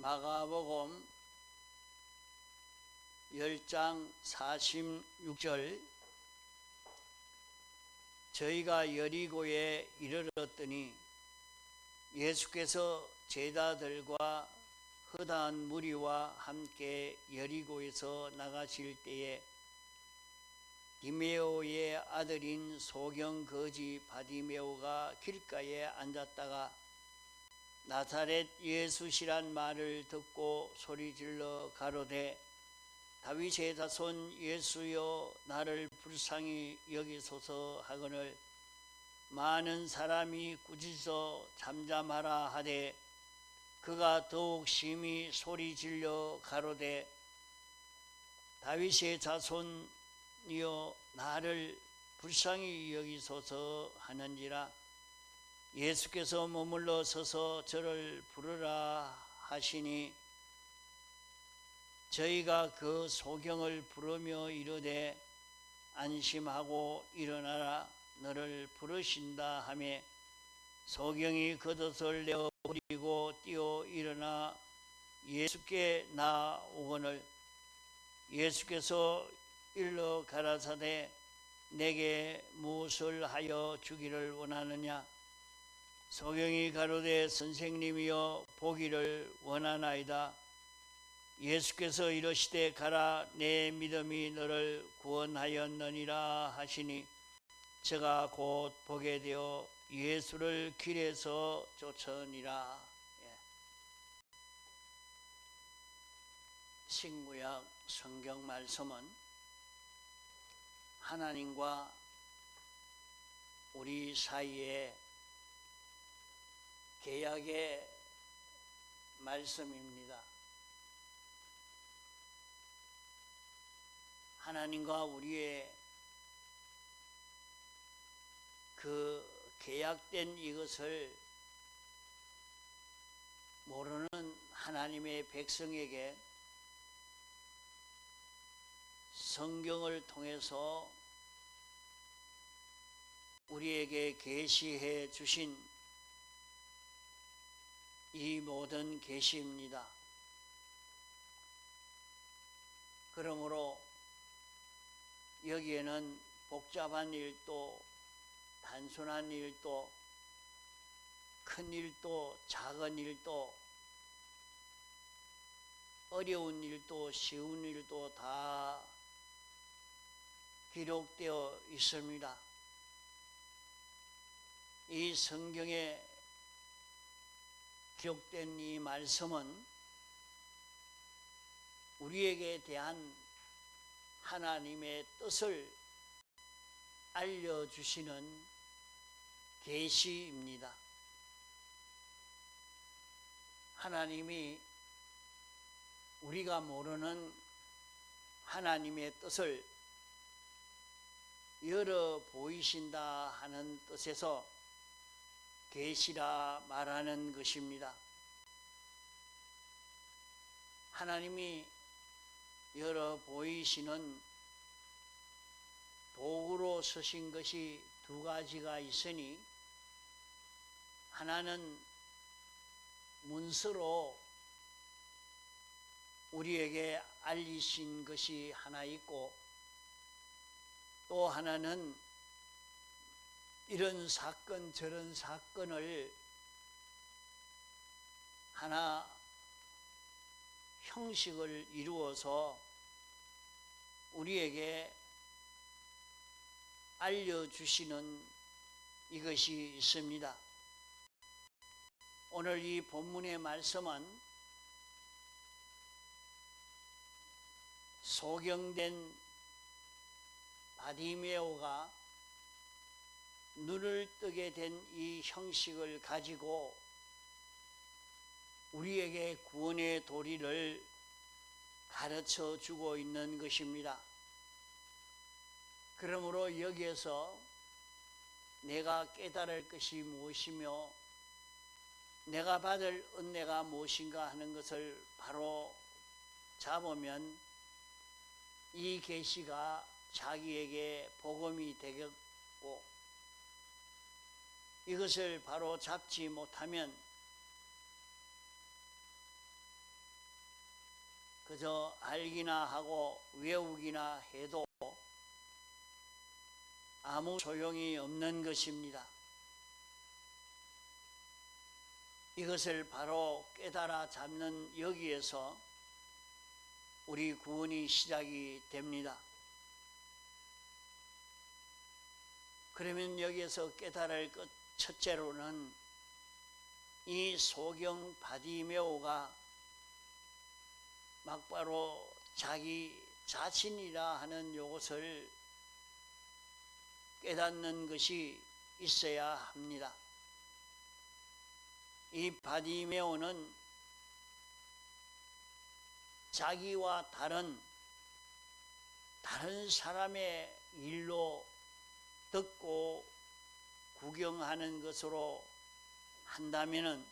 마가복음 10장 46절 저희가 여리고에 이르렀더니 예수께서 제자들과 허다한 무리와 함께 여리고에서 나가실 때에 디메오의 아들인 소경 거지 바디메오가 길가에 앉았다가 나사렛 예수시란 말을 듣고 소리질러 가로되 다윗의 자손 예수여 나를 불쌍히 여기소서 하거늘 많은 사람이 꾸짖어 잠잠하라 하되 그가 더욱 심히 소리질러 가로되 다윗의 자손이여 나를 불쌍히 여기소서 하는지라. 예수께서 머물러 서서 저를 부르라 하시니 저희가 그 소경을 부르며 이르되 안심하고 일어나라 너를 부르신다 하매 소경이 겉옷을 내어 버리고 뛰어 일어나 예수께 나오거늘 예수께서 일러 가라사대 내게 무엇을 하여 주기를 원하느냐. 소경이 가로되 선생님이여 보기를 원하나이다. 예수께서 이르시되 가라 내 믿음이 너를 구원하였느니라 하시니 저가 곧 보게 되어 예수를 길에서 쫓으니라. 신구약 성경 말씀은 하나님과 우리 사이에 계약의 말씀입니다. 하나님과 우리의 그 계약된 이것을 모르는 하나님의 백성에게 성경을 통해서 우리에게 계시해 주신 이 모든 계시입니다. 그러므로 여기에는 복잡한 일도 단순한 일도 큰 일도 작은 일도 어려운 일도 쉬운 일도 다 기록되어 있습니다. 이 성경에 기록된 이 말씀은 우리에게 대한 하나님의 뜻을 알려주시는 계시입니다. 하나님이 우리가 모르는 하나님의 뜻을 열어 보이신다 하는 뜻에서 계시라 말하는 것입니다. 하나님이 열어 보이시는 도구로 쓰신 것이 두 가지가 있으니 하나는 문서로 우리에게 알리신 것이 하나 있고 또 하나는 이런 사건 저런 사건을 하나 형식을 이루어서 우리에게 알려주시는 이것이 있습니다. 오늘 이 본문의 말씀은 소경된 바디메오가 눈을 뜨게 된 이 형식을 가지고 우리에게 구원의 도리를 가르쳐 주고 있는 것입니다. 그러므로 여기에서 내가 깨달을 것이 무엇이며 내가 받을 은혜가 무엇인가 하는 것을 바로 잡으면 이 계시가 자기에게 복음이 되겠고 이것을 바로 잡지 못하면 그저 알기나 하고 외우기나 해도 아무 소용이 없는 것입니다. 이것을 바로 깨달아 잡는 여기에서 우리 구원이 시작이 됩니다. 그러면 여기에서 깨달을 것 첫째로는 이 소경 바디메오가 막바로 자기 자신이라 하는 이것을 깨닫는 것이 있어야 합니다. 이 바디메오는 자기와 다른 사람의 일로 듣고 구경하는 것으로 한다면은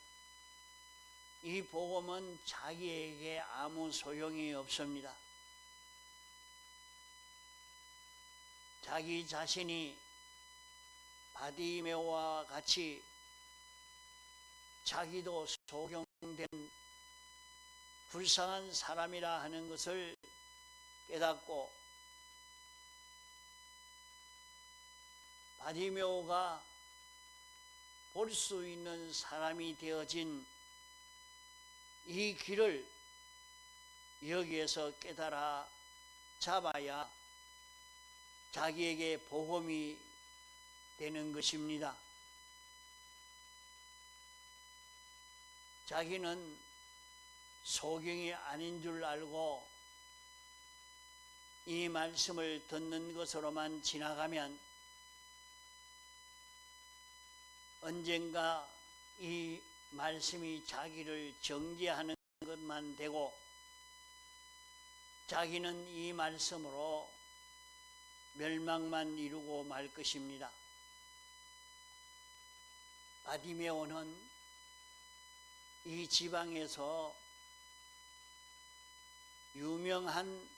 이 복음은 자기에게 아무 소용이 없습니다. 자기 자신이 바디메오와 같이 자기도 소경된 불쌍한 사람이라 하는 것을 깨닫고 바디메오가 볼 수 있는 사람이 되어진 이 길을 여기에서 깨달아 잡아야 자기에게 복음이 되는 것입니다. 자기는 소경이 아닌 줄 알고 이 말씀을 듣는 것으로만 지나가면 언젠가 이 말씀이 자기를 정죄하는 것만 되고 자기는 이 말씀으로 멸망만 이루고 말 것입니다. 바디메오는 이 지방에서 유명한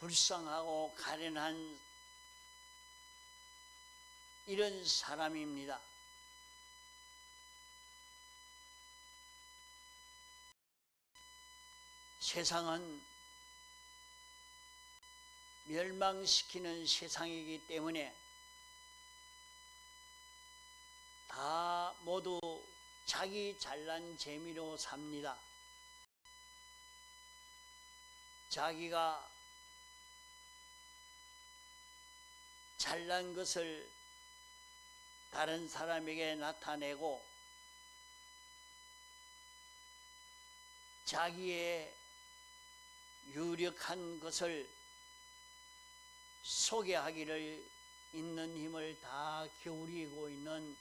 불쌍하고 가련한 이런 사람입니다. 세상은 멸망시키는 세상이기 때문에 다 모두 자기 잘난 재미로 삽니다. 자기가 잘난 것을 다른 사람에게 나타내고 자기의 유력한 것을 소개하기를 있는 힘을 다 기울이고 있는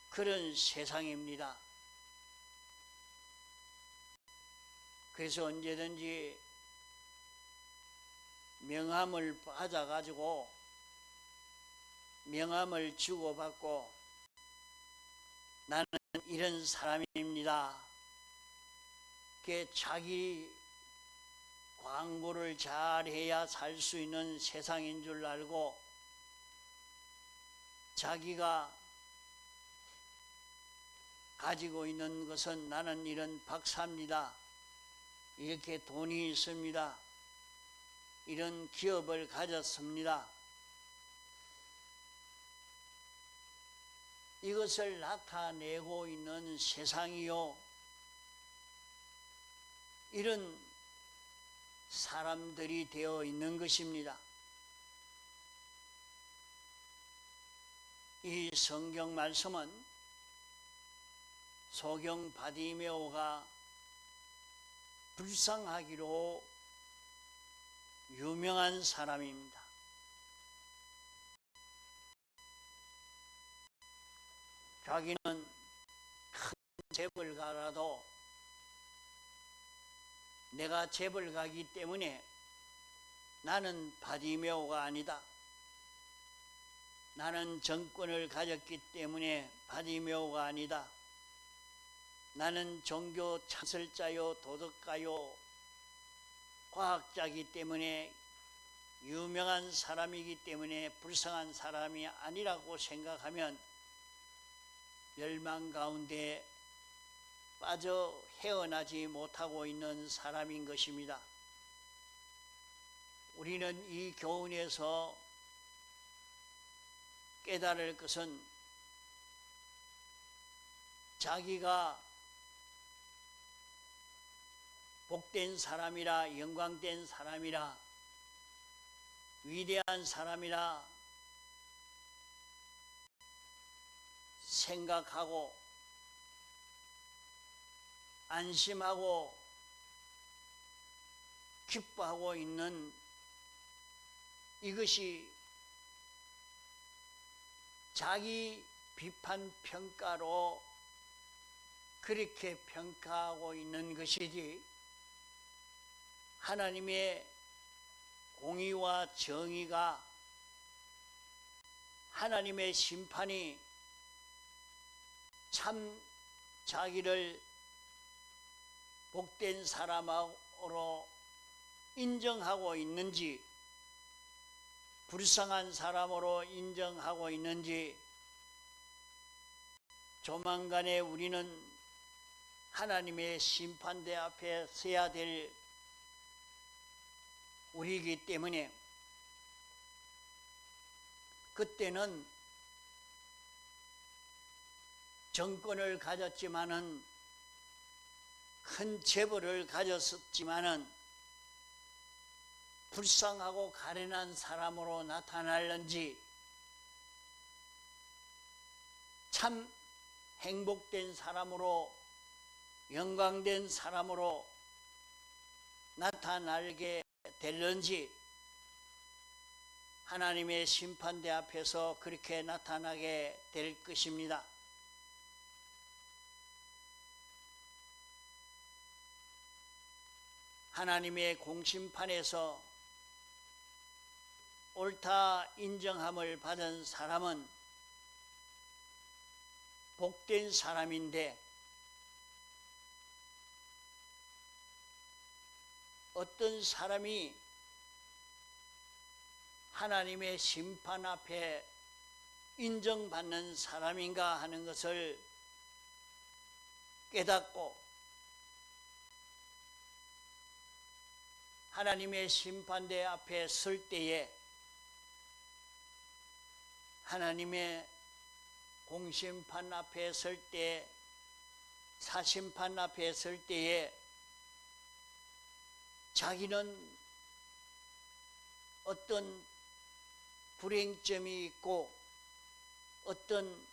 그런 세상입니다. 그래서 언제든지 명함을 받아가지고 명함을 주고받고 나는 이런 사람입니다. 자기 광고를 잘해야 살 수 있는 세상인 줄 알고 자기가 가지고 있는 것은 나는 이런 박사입니다. 이렇게 돈이 있습니다. 이런 기업을 가졌습니다. 이것을 나타내고 있는 세상이요. 이런 사람들이 되어 있는 것입니다. 이 성경 말씀은 소경 바디메오가 불쌍하기로 유명한 사람입니다. 자기는 큰 재벌가라도 내가 재벌가이기 때문에 나는 바디메오가 아니다. 나는 정권을 가졌기 때문에 바디메오가 아니다. 나는 종교 창설자요 도덕가요 과학자이기 때문에 유명한 사람이기 때문에 불쌍한 사람이 아니라고 생각하면 멸망 가운데 빠져 헤어나지 못하고 있는 사람인 것입니다. 우리는 이 교훈에서 깨달을 것은 자기가 복된 사람이라, 영광된 사람이라, 위대한 사람이라 생각하고 안심하고 기뻐하고 있는 이것이 자기 비판 평가로 그렇게 평가하고 있는 것이지, 하나님의 공의와 정의가, 하나님의 심판이 참 자기를 복된 사람으로 인정하고 있는지, 불쌍한 사람으로 인정하고 있는지, 조만간에 우리는 하나님의 심판대 앞에 서야 될 우리이기 때문에, 그때는 정권을 가졌지만은, 큰 재벌을 가졌었지만은 불쌍하고 가련한 사람으로 나타날는지, 참 행복된 사람으로, 영광된 사람으로 나타나게 될는지, 하나님의 심판대 앞에서 그렇게 나타나게 될 것입니다. 하나님의 공심판에서 옳다 인정함을 받은 사람은 복된 사람인데, 어떤 사람이 하나님의 심판 앞에 인정받는 사람인가 하는 것을 깨닫고, 하나님의 심판대 앞에 설 때에, 하나님의 공심판 앞에 설 때, 사심판 앞에 설 때에 자기는 어떤 불행점이 있고, 어떤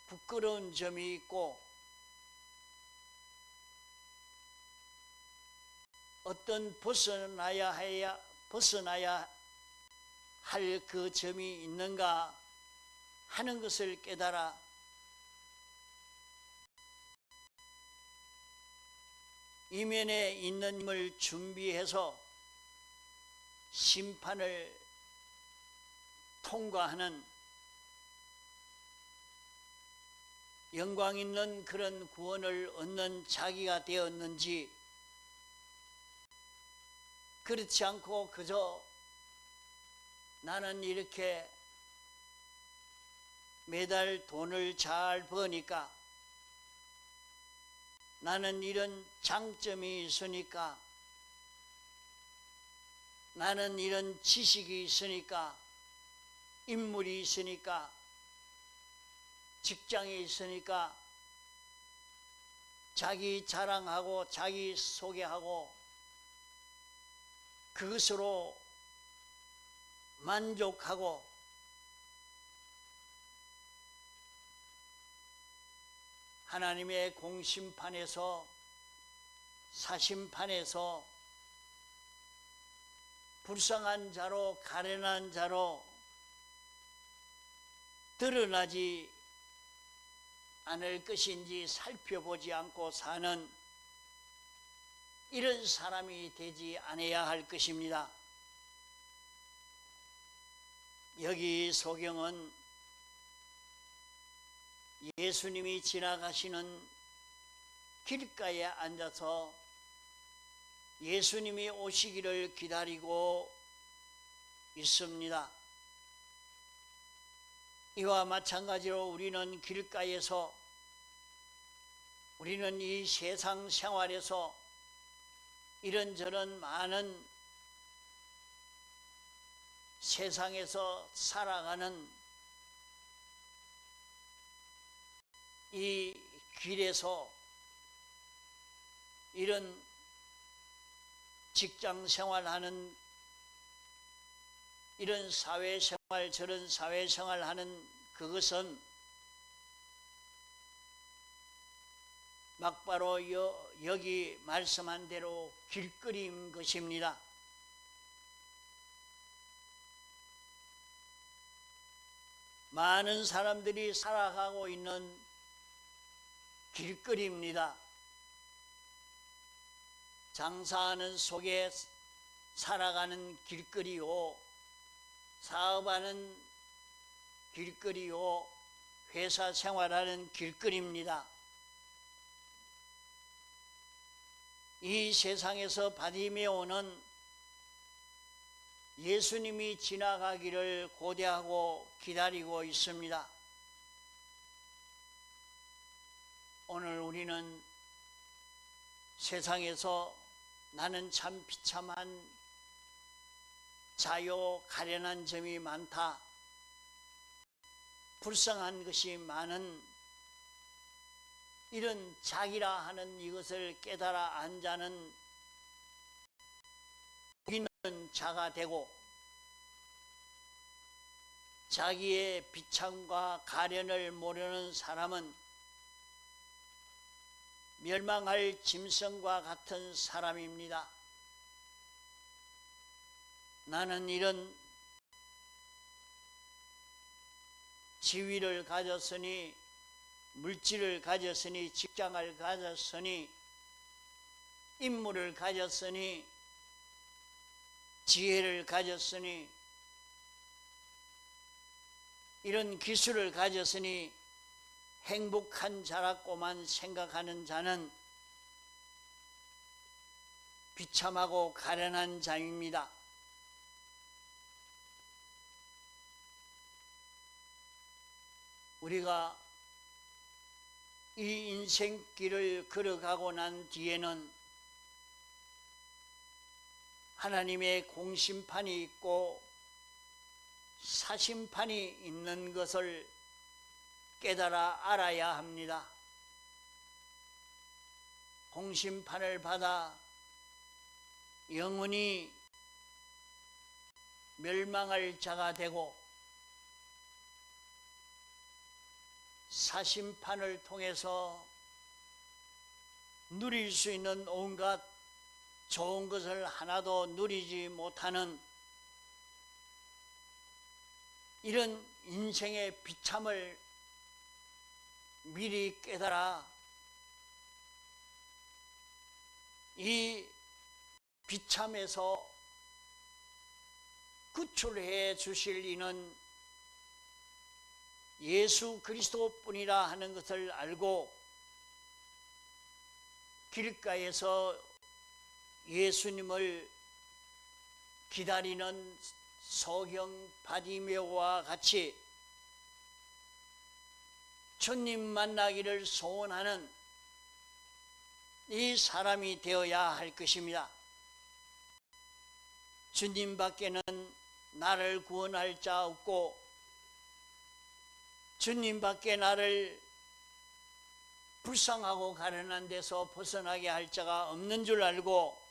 부끄러운 점이 있고, 어떤 벗어나야 할 그 점이 있는가 하는 것을 깨달아 이면에 있는 힘을 준비해서 심판을 통과하는 영광 있는 그런 구원을 얻는 자기가 되었는지, 그렇지 않고 그저 나는 이렇게 매달 돈을 잘 버니까, 나는 이런 장점이 있으니까, 나는 이런 지식이 있으니까, 인물이 있으니까, 직장이 있으니까 자기 자랑하고 자기 소개하고 그것으로 만족하고, 하나님의 공심판에서, 사심판에서 불쌍한 자로, 가련한 자로 드러나지 않을 것인지 살펴보지 않고 사는 이런 사람이 되지 않아야 할 것입니다. 여기 소경은 예수님이 지나가시는 길가에 앉아서 예수님이 오시기를 기다리고 있습니다. 이와 마찬가지로 우리는 길가에서 우리는 이 세상 생활에서 이런저런 많은 세상에서 살아가는 이 길에서 이런 직장 생활하는 이런 사회생활 저런 사회생활하는 그것은 막바로 여기 말씀한 대로 길거리인 것입니다. 많은 사람들이 살아가고 있는 길거리입니다. 장사하는 속에 살아가는 길거리요, 사업하는 길거리요, 회사 생활하는 길거리입니다. 이 세상에서 바디메오는 예수님이 지나가기를 고대하고 기다리고 있습니다. 오늘 우리는 세상에서 나는 참 비참한 자요 가련한 점이 많다, 불쌍한 것이 많은 이런 자기라 하는 이것을 깨달아 안 자는 우리는 자가 되고 자기의 비참과 가련을 모르는 사람은 멸망할 짐승과 같은 사람입니다. 나는 이런 지위를 가졌으니, 물질을 가졌으니, 직장을 가졌으니, 인물을 가졌으니, 지혜를 가졌으니, 이런 기술을 가졌으니 행복한 자라고만 생각하는 자는 비참하고 가련한 자입니다. 우리가 이 인생길을 걸어가고 난 뒤에는 하나님의 공심판이 있고 사심판이 있는 것을 깨달아 알아야 합니다. 공심판을 받아 영원히 멸망할 자가 되고, 사심판을 통해서 누릴 수 있는 온갖 좋은 것을 하나도 누리지 못하는 이런 인생의 비참을 미리 깨달아 이 비참에서 구출해 주실 이는 예수 그리스도뿐이라 하는 것을 알고 길가에서 예수님을 기다리는 소경 바디메오와 같이 주님 만나기를 소원하는 이 사람이 되어야 할 것입니다. 주님밖에는 나를 구원할 자 없고 주님밖에 나를 불쌍하고 가련한 데서 벗어나게 할 자가 없는 줄 알고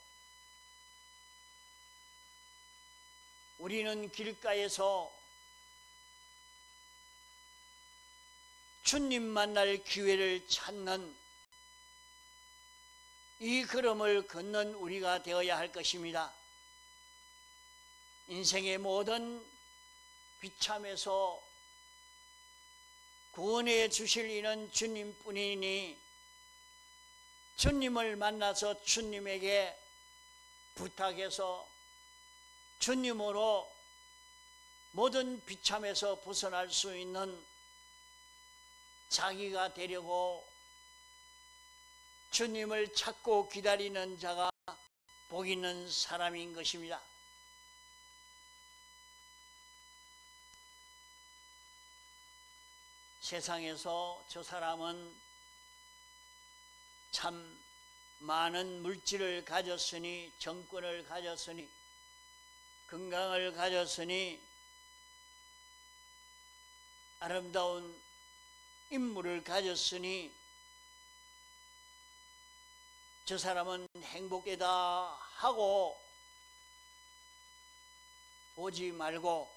우리는 길가에서 주님 만날 기회를 찾는 이 걸음을 걷는 우리가 되어야 할 것입니다. 인생의 모든 비참에서 구원해 주실 이는 주님뿐이니 주님을 만나서 주님에게 부탁해서 주님으로 모든 비참에서 벗어날 수 있는 자기가 되려고 주님을 찾고 기다리는 자가 복 있는 사람인 것입니다. 세상에서 저 사람은 참 많은 물질을 가졌으니, 정권을 가졌으니, 건강을 가졌으니, 아름다운 인물을 가졌으니 저 사람은 행복하다 하고 보지 말고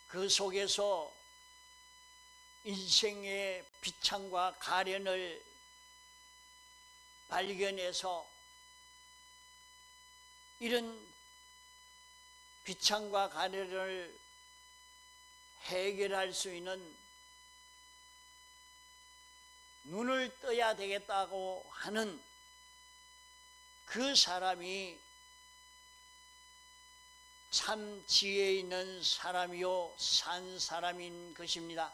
그 속에서 인생의 비참과 가련을 발견해서 이런 비참과 가련을 해결할 수 있는 눈을 떠야 되겠다고 하는 그 사람이 참 지혜 있는 사람이요 산 사람인 것입니다.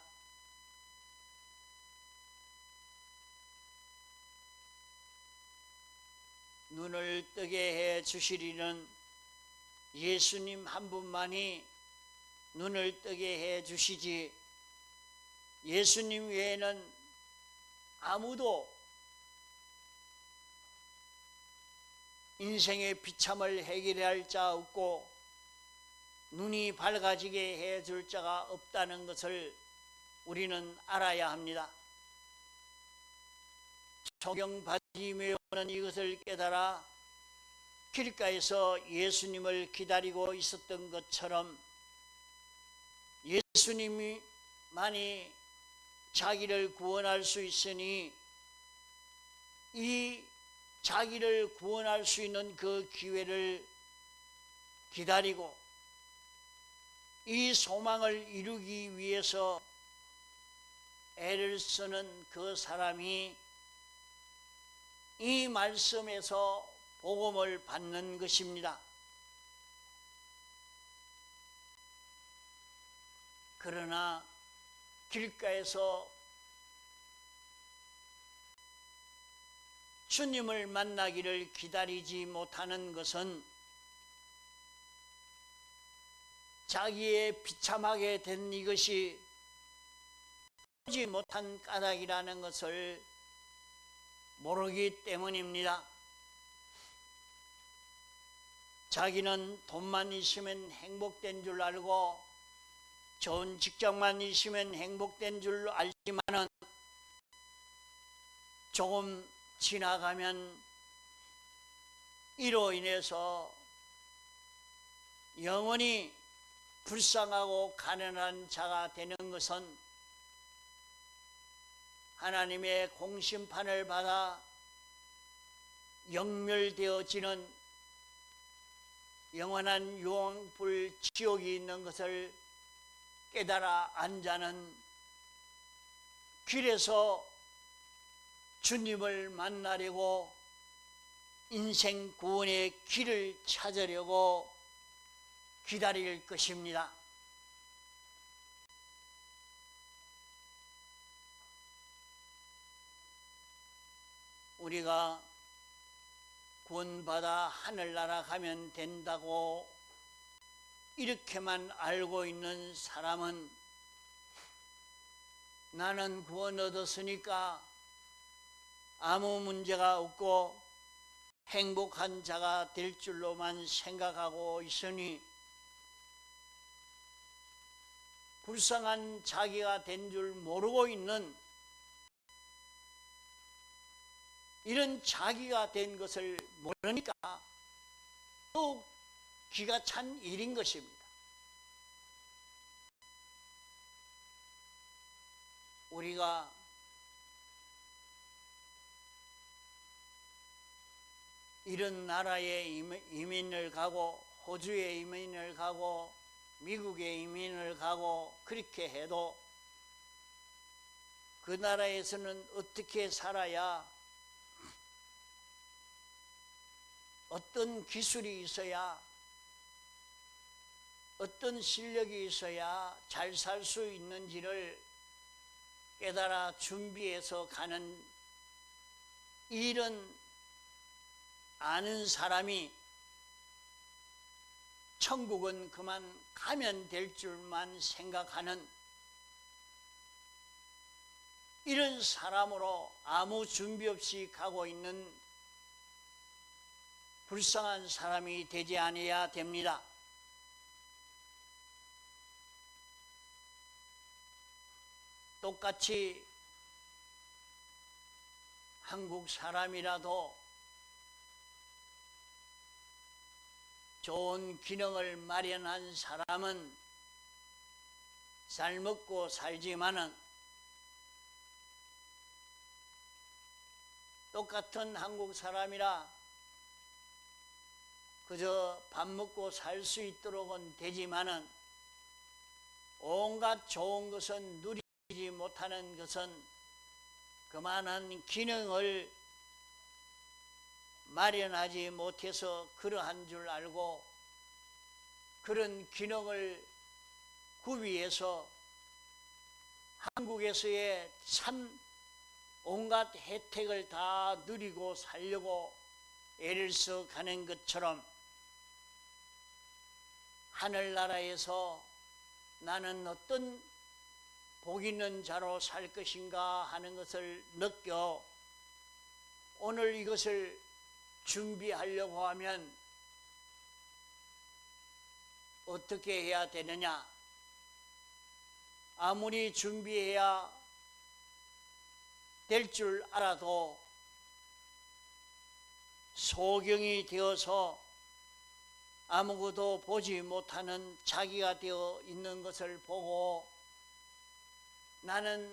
눈을 뜨게 해 주시리는 예수님 한 분만이 눈을 뜨게 해 주시지, 예수님 외에는 아무도 인생의 비참을 해결할 자 없고 눈이 밝아지게 해 줄 자가 없다는 것을 우리는 알아야 합니다. 성경 바디메오는 이것을 깨달아 길가에서 예수님을 기다리고 있었던 것처럼 예수님만이 자기를 구원할 수 있으니 이 자기를 구원할 수 있는 그 기회를 기다리고 이 소망을 이루기 위해서 애를 쓰는 그 사람이 이 말씀에서 복음을 받는 것입니다. 그러나 길가에서 주님을 만나기를 기다리지 못하는 것은 자기의 비참하게 된 이것이 보지 못한 까닭이라는 것을 모르기 때문입니다. 자기는 돈만 있으면 행복된 줄 알고 좋은 직장만 있으면 행복된 줄 알지만은 조금 지나가면 이로 인해서 영원히 불쌍하고 가난한 자가 되는 것은 하나님의 공심판을 받아 영멸되어지는 영원한 유황불 지옥이 있는 것을 깨달아 안 자는 길에서 주님을 만나려고 인생 구원의 길을 찾으려고 기다릴 것입니다. 우리가 구원받아 하늘나라 가면 된다고 이렇게만 알고 있는 사람은 나는 구원 얻었으니까 아무 문제가 없고 행복한 자가 될 줄로만 생각하고 있으니 불쌍한 자기가 된 줄 모르고 있는 이런 자기가 된 것을 모르니까 더욱 기가 찬 일인 것입니다. 우리가 이런 나라에 이민을 가고 호주에 이민을 가고 미국에 이민을 가고 그렇게 해도 그 나라에서는 어떻게 살아야, 어떤 기술이 있어야, 어떤 실력이 있어야 잘 살 수 있는지를 깨달아 준비해서 가는 이런 아는 사람이 천국은 그만 가면 될 줄만 생각하는 이런 사람으로 아무 준비 없이 가고 있는 불쌍한 사람이 되지 아니해야 됩니다. 똑같이 한국 사람이라도 좋은 기능을 마련한 사람은 잘 먹고 살지만은 똑같은 한국 사람이라 그저 밥 먹고 살 수 있도록은 되지만은 온갖 좋은 것은 누리지 못하는 것은 그만한 기능을 마련하지 못해서 그러한 줄 알고 그런 기능을 구비해서 한국에서의 참 온갖 혜택을 다 누리고 살려고 애를 써 가는 것처럼 하늘나라에서 나는 어떤 복 있는 자로 살 것인가 하는 것을 느껴 오늘 이것을 준비하려고 하면 어떻게 해야 되느냐? 아무리 준비해야 될 줄 알아도 소경이 되어서 아무것도 보지 못하는 자기가 되어 있는 것을 보고 나는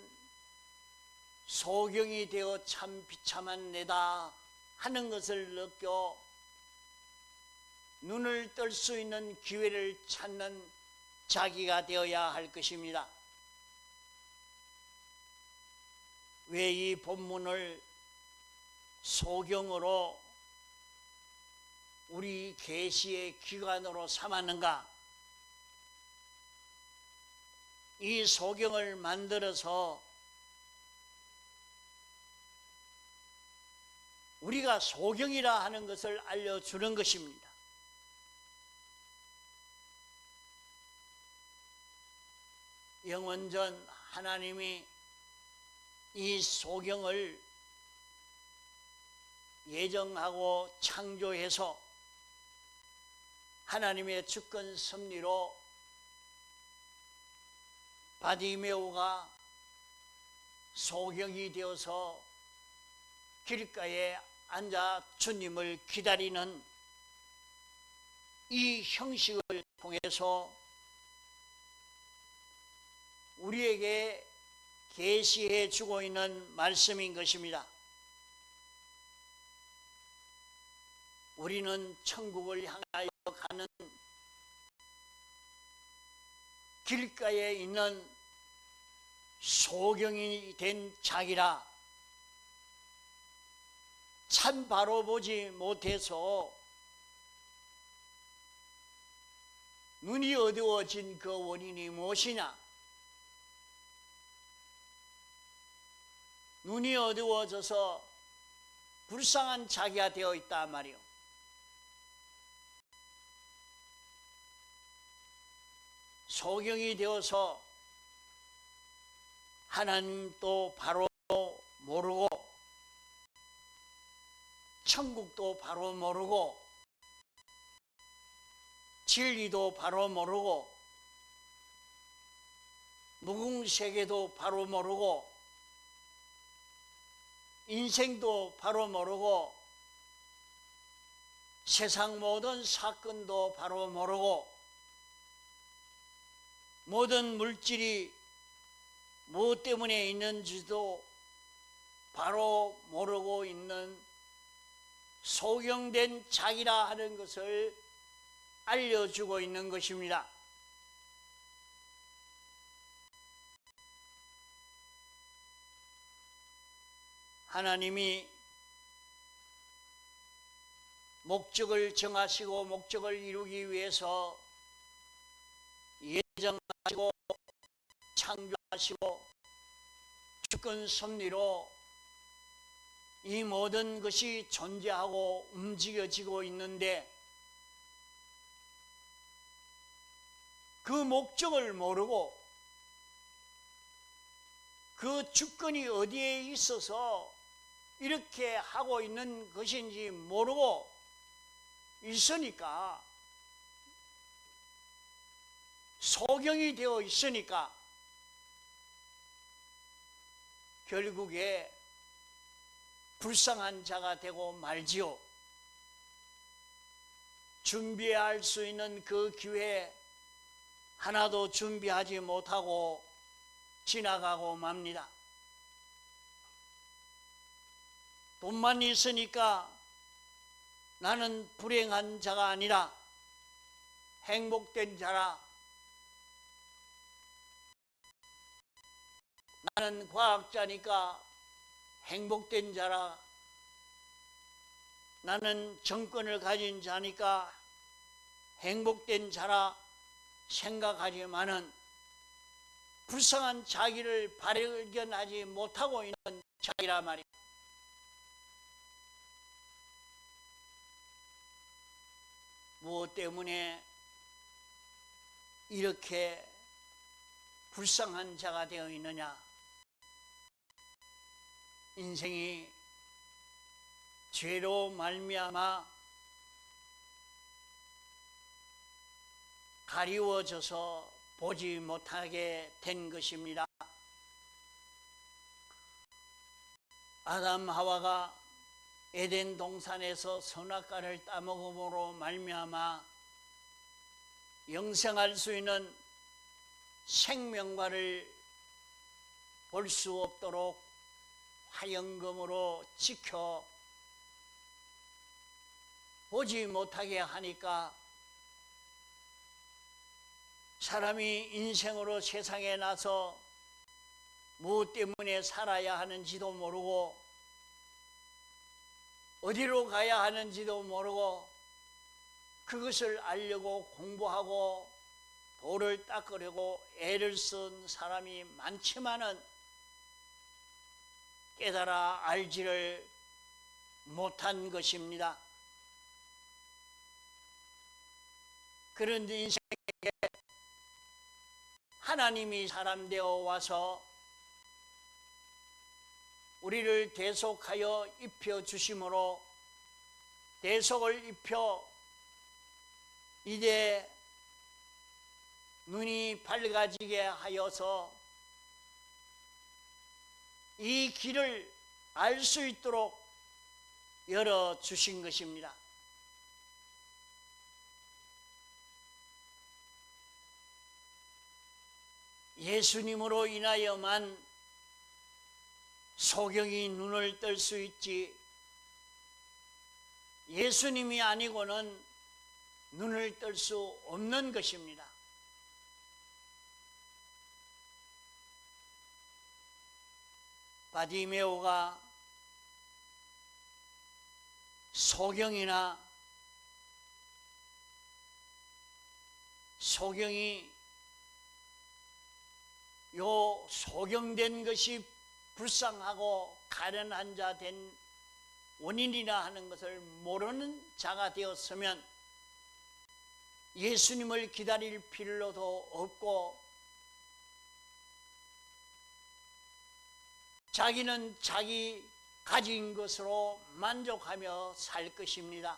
소경이 되어 참 비참한 내다 하는 것을 느껴 눈을 뜰 수 있는 기회를 찾는 자기가 되어야 할 것입니다. 왜 이 본문을 소경으로 우리 계시의 기관으로 삼았는가? 이 소경을 만들어서 우리가 소경이라 하는 것을 알려주는 것입니다. 영원전 하나님이 이 소경을 예정하고 창조해서 하나님의 주권 섭리로 바디메오가 소경이 되어서 길가에 앉아 주님을 기다리는 이 형식을 통해서 우리에게 계시해 주고 있는 말씀인 것입니다. 우리는 천국을 향하여 가는 길가에 있는 소경이 된 자기라 참 바로 보지 못해서 눈이 어두워진 그 원인이 무엇이냐? 눈이 어두워져서 불쌍한 자기가 되어 있단 말이요. 소경이 되어서 하나님도 바로 모르고 천국도 바로 모르고 진리도 바로 모르고 무궁세계도 바로 모르고 인생도 바로 모르고 세상 모든 사건도 바로 모르고 모든 물질이 무엇 때문에 있는지도 바로 모르고 있는 소경된 자기라 하는 것을 알려주고 있는 것입니다. 하나님이 목적을 정하시고 목적을 이루기 위해서 예정하시고 창조하시고 주권 섭리로 이 모든 것이 존재하고 움직여지고 있는데 그 목적을 모르고 그 주권이 어디에 있어서 이렇게 하고 있는 것인지 모르고 있으니까, 소경이 되어 있으니까 결국에 불쌍한 자가 되고 말지요. 준비해야 할 수 있는 그 기회 하나도 준비하지 못하고 지나가고 맙니다. 돈만 있으니까 나는 불행한 자가 아니라 행복된 자라, 나는 과학자니까 행복된 자라, 나는 정권을 가진 자니까 행복된 자라 생각하지만은 불쌍한 자기를 발견하지 못하고 있는 자기라 말이야. 무엇 때문에 이렇게 불쌍한 자가 되어 있느냐? 인생이 죄로 말미암아 가리워져서 보지 못하게 된 것입니다. 아담 하와가 에덴 동산에서 선악과를 따먹음으로 말미암아 영생할 수 있는 생명과를 볼 수 없도록 화영금으로 지켜 보지 못하게 하니까 사람이 인생으로 세상에 나서 무엇 때문에 살아야 하는지도 모르고 어디로 가야 하는지도 모르고 그것을 알려고 공부하고 도를 닦으려고 애를 쓴 사람이 많지만은 깨달아 알지를 못한 것입니다. 그런 인생에 하나님이 사람 되어 와서 우리를 대속하여 입혀 주심으로 대속을 입혀 이제 눈이 밝아지게 하여서 이 길을 알 수 있도록 열어주신 것입니다. 예수님으로 인하여만 소경이 눈을 뜰 수 있지, 예수님이 아니고는 눈을 뜰 수 없는 것입니다. 바디메오가 소경이 요 소경된 것이 불쌍하고 가련한 자 된 원인이라 하는 것을 모르는 자가 되었으면 예수님을 기다릴 필요도 없고 자기는 자기 가진 것으로 만족하며 살 것입니다.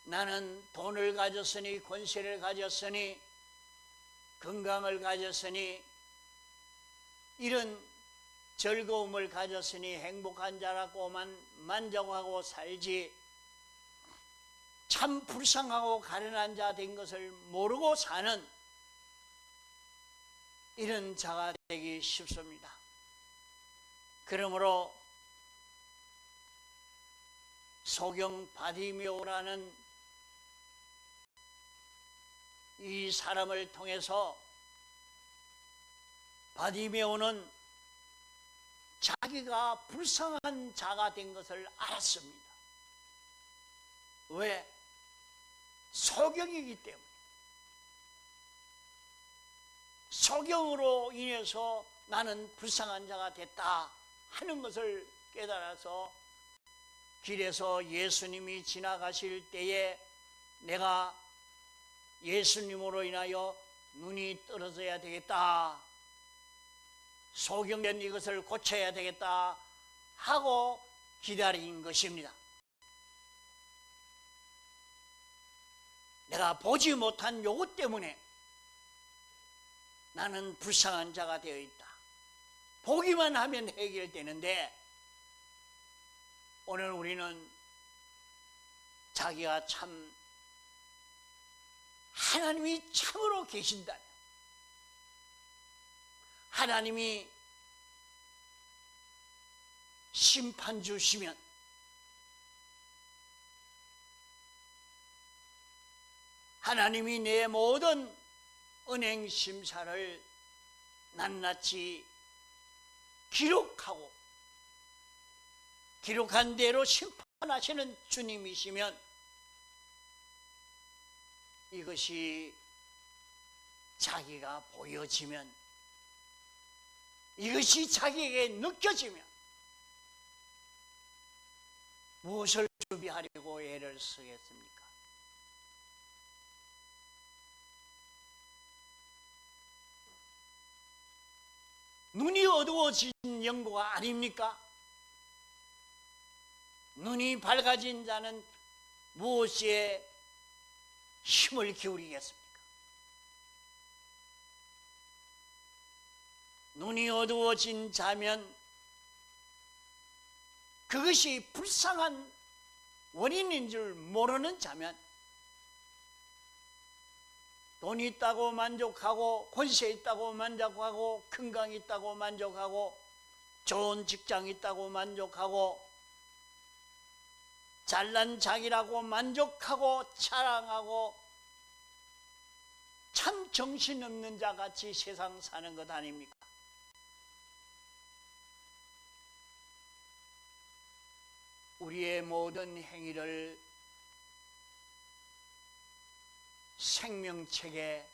나는 돈을 가졌으니, 권세를 가졌으니, 건강을 가졌으니, 이런 즐거움을 가졌으니 행복한 자라고만 만족하고 살지, 참 불쌍하고 가련한 자 된 것을 모르고 사는 이런 자가 되기 쉽습니다. 그러므로 소경 바디메오라는 이 사람을 통해서 바디메오는 자기가 불쌍한 자가 된 것을 알았습니다. 왜? 소경이기 때문에. 소경으로 인해서 나는 불쌍한 자가 됐다 하는 것을 깨달아서 길에서 예수님이 지나가실 때에 내가 예수님으로 인하여 눈이 떨어져야 되겠다, 소경된 이것을 고쳐야 되겠다 하고 기다린 것입니다. 내가 보지 못한 요것 때문에 나는 불쌍한 자가 되어 있다. 보기만 하면 해결되는데 오늘 우리는 자기가 참 하나님이 참으로 계신다면, 하나님이 심판 주시면 하나님이 내 모든 은행 심사를 낱낱이 기록하고 기록한 대로 심판하시는 주님이시면 이것이 자기가 보여지면, 이것이 자기에게 느껴지면 무엇을 준비하려고 애를 쓰겠습니까? 눈이 어두워진 연고가 아닙니까? 눈이 밝아진 자는 무엇에 힘을 기울이겠습니까? 눈이 어두워진 자면 그것이 불쌍한 원인인 줄 모르는 자면 돈 있다고 만족하고, 권세 있다고 만족하고, 건강 있다고 만족하고, 좋은 직장 있다고 만족하고, 잘난 자기라고 만족하고 자랑하고 참 정신없는 자같이 세상 사는 것 아닙니까? 우리의 모든 행위를 생명책에,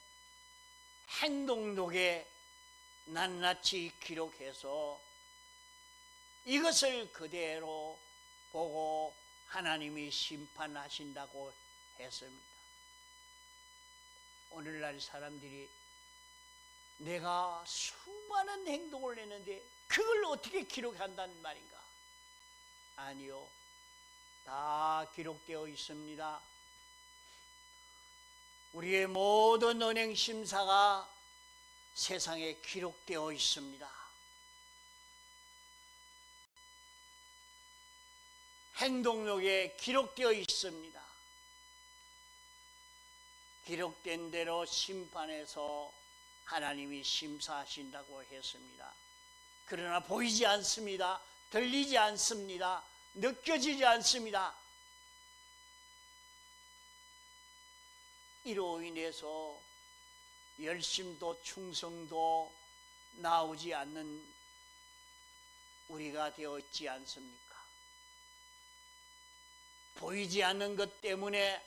행동록에 낱낱이 기록해서 이것을 그대로 보고 하나님이 심판하신다고 했습니다. 오늘날 사람들이 내가 수많은 행동을 했는데 그걸 어떻게 기록한다는 말인가? 아니요, 다 기록되어 있습니다. 우리의 모든 은행 심사가 세상에 기록되어 있습니다. 행동록에 기록되어 있습니다. 기록된 대로 심판해서 하나님이 심사하신다고 했습니다. 그러나 보이지 않습니다. 들리지 않습니다. 느껴지지 않습니다. 이로 인해서 열심도 충성도 나오지 않는 우리가 되어 있지 않습니까? 보이지 않는 것 때문에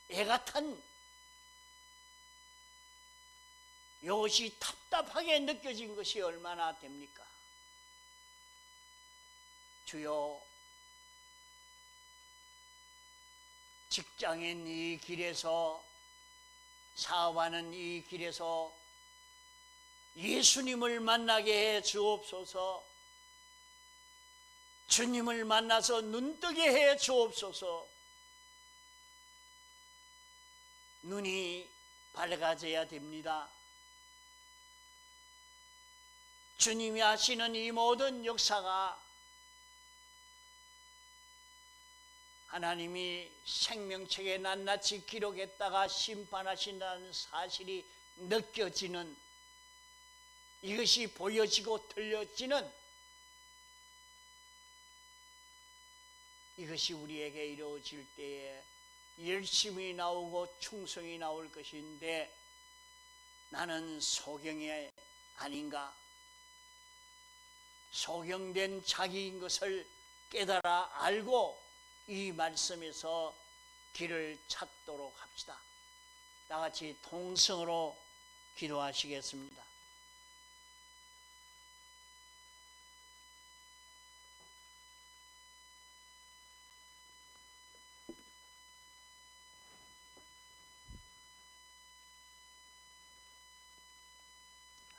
애가 탄 이것이 답답하게 느껴진 것이 얼마나 됩니까? 주여, 직장인 이 길에서, 사업하는 이 길에서 예수님을 만나게 해 주옵소서. 주님을 만나서 눈뜨게 해 주옵소서. 눈이 밝아져야 됩니다. 주님이 하시는 이 모든 역사가 하나님이 생명책에 낱낱이 기록했다가 심판하신다는 사실이 느껴지는, 이것이 보여지고 들려지는 이것이 우리에게 이루어질 때에 열심이 나오고 충성이 나올 것인데, 나는 소경이 아닌가? 소경된 자기인 것을 깨달아 알고 이 말씀에서 길을 찾도록 합시다. 다 같이 통성으로 기도하시겠습니다.